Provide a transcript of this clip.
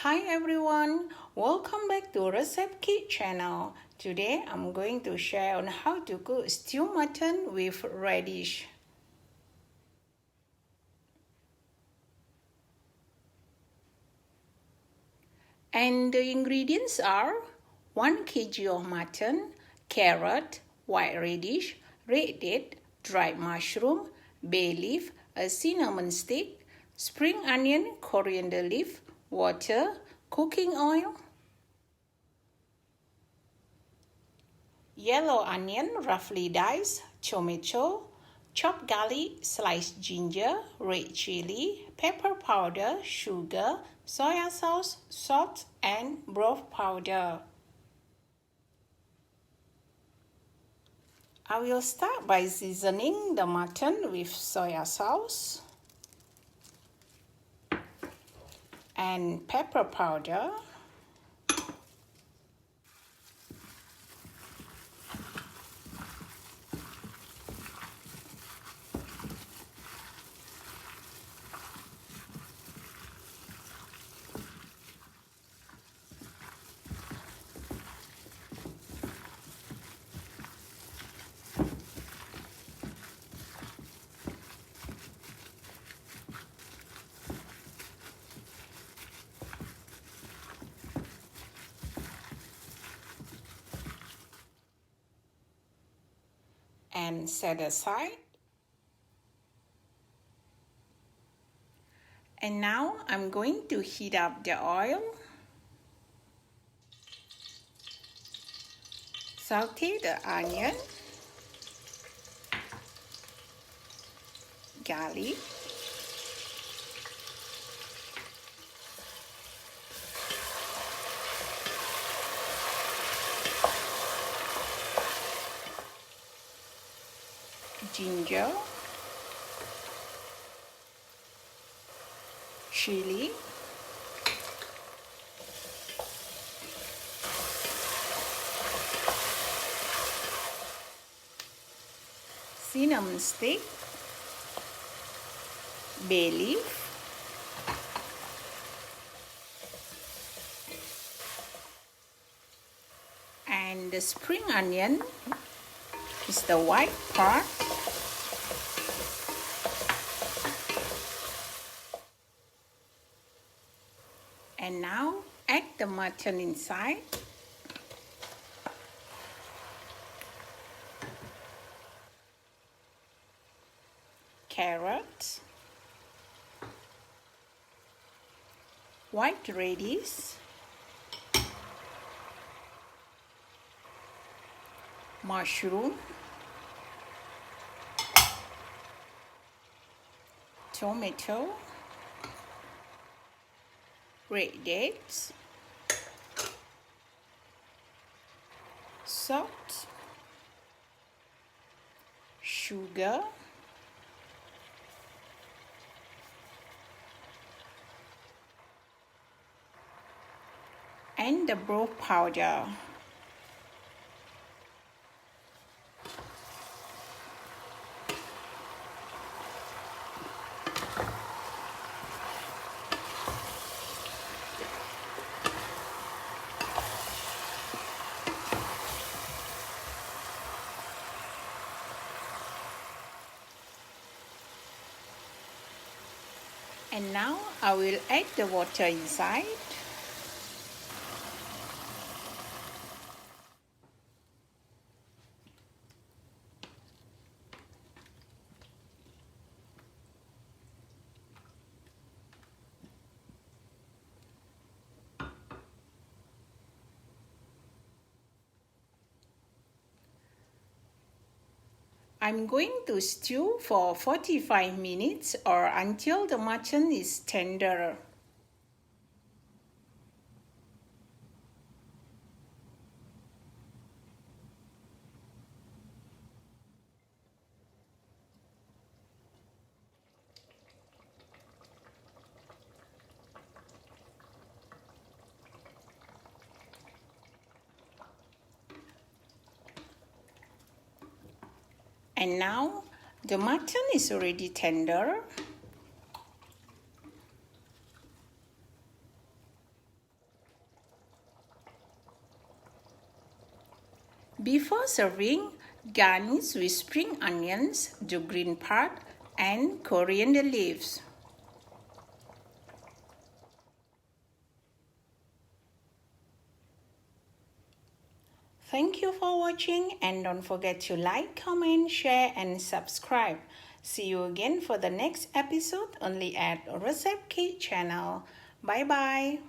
Hi everyone, welcome back to ResepKik channel. Today I'm going to share on how to cook stew mutton with radish. And the ingredients are 1 kg of mutton, carrot, white radish, red date, dried mushroom, bay leaf, a cinnamon stick, spring onion, coriander leaf, water, cooking oil, yellow onion roughly diced, tomato, chopped garlic, sliced ginger, red chili, pepper powder, sugar, soya sauce, salt, and broth powder. I will start by seasoning the mutton with soya sauce and pepper powder. And set aside. And now I'm going to heat up the oil. Saute the onion, garlic, ginger, chili, cinnamon stick, bay leaf, and the spring onion is the white part. And now add the mutton inside. Carrot, white radish, mushroom, tomato, red dates, salt, sugar, and the broth powder. And now I will add the water inside. I'm going to stew for 45 minutes or until the mutton is tender. And now the mutton is already tender. Before serving, garnish with spring onions, the green part, and coriander leaves. Thank you for watching, and don't forget to like, comment, share and subscribe. See you again for the next episode only at ResepKik channel. Bye bye.